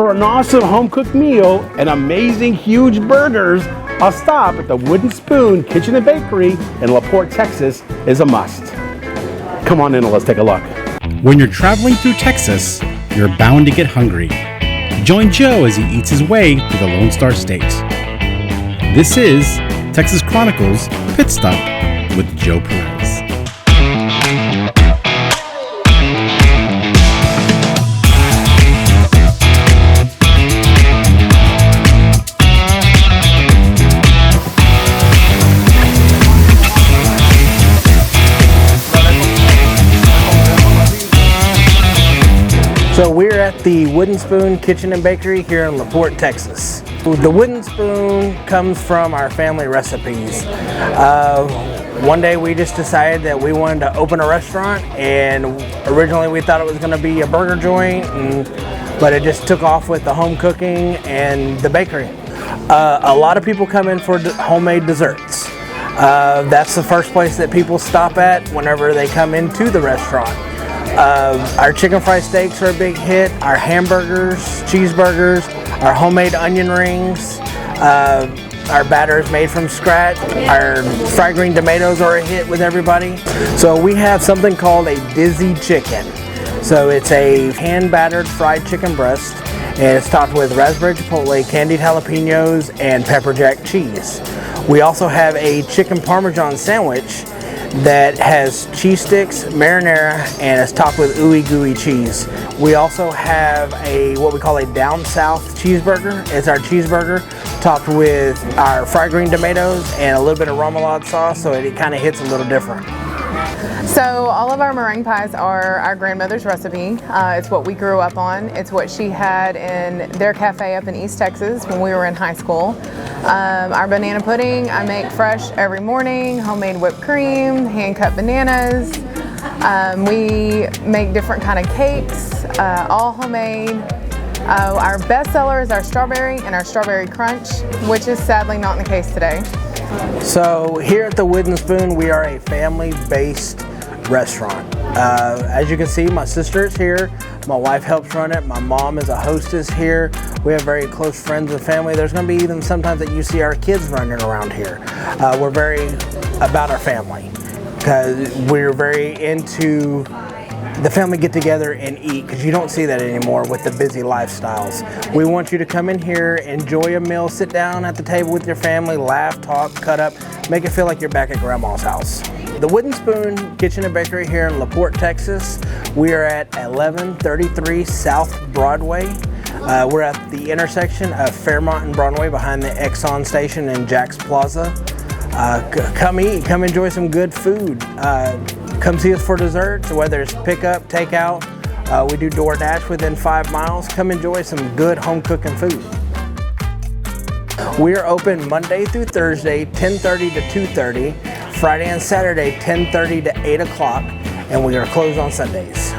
For an awesome home-cooked meal and amazing huge burgers, a stop at the Wooden Spoon Kitchen and Bakery in La Porte, Texas is a must. Come on in and let's take a look. When you're traveling through Texas, you're bound to get hungry. Join Joe as he eats his way through the Lone Star State. This is Texas Chronicles Pit Stop with Joe Perez. So we're at the Wooden Spoon Kitchen and Bakery here in La Porte, Texas. The Wooden Spoon comes from our family recipes. One day we just decided that we wanted to open a restaurant, and originally we thought it was going to be a burger joint, but it just took off with the home cooking and the bakery. A lot of people come in for homemade desserts. That's the first place that people stop at whenever they come into the restaurant. Our chicken fried steaks are a big hit, our hamburgers, cheeseburgers, our homemade onion rings, our batter is made from scratch, our fried green tomatoes are a hit with everybody. So we have something called a dizzy chicken. So it's a hand battered fried chicken breast, and it's topped with raspberry chipotle, candied jalapenos, and pepper jack cheese. We also have a chicken parmesan sandwich that has cheese sticks, marinara, and it's topped with ooey gooey cheese. We also have what we call a down south cheeseburger. It's our cheeseburger topped with our fried green tomatoes and a little bit of remoulade sauce, so it kind of hits a little different. So all of our meringue pies are our grandmother's recipe. It's what we grew up on. It's what she had in their cafe up in East Texas when we were in high school. Our banana pudding I make fresh every morning, homemade whipped cream, hand-cut bananas. We make different kind of cakes, all homemade. Our best seller is our strawberry and our strawberry crunch, which is sadly not in the case today. So here at the Wooden Spoon, we are a family-based restaurant. As you can see, my sister is here. My wife helps run it. My mom is a hostess here. We have very close friends and family. There's going to be even sometimes that you see our kids running around here. We're very about our family because we're very into the family get together and eat, because you don't see that anymore with the busy lifestyles. We want you to come in here, enjoy a meal, sit down at the table with your family, laugh, talk, cut up, make it feel like you're back at Grandma's house. The Wooden Spoon Kitchen and Bakery here in La Porte, Texas. We are at 1133 South Broadway. We're at the intersection of Fairmont and Broadway behind the Exxon station in Jack's Plaza. Come eat, come enjoy some good food. Come see us for desserts, whether it's pickup, takeout. We do DoorDash within 5 miles. Come enjoy some good home cooking food. We are open Monday through Thursday, 10:30 to 2:30, Friday and Saturday, 10:30 to 8 o'clock, and we are closed on Sundays.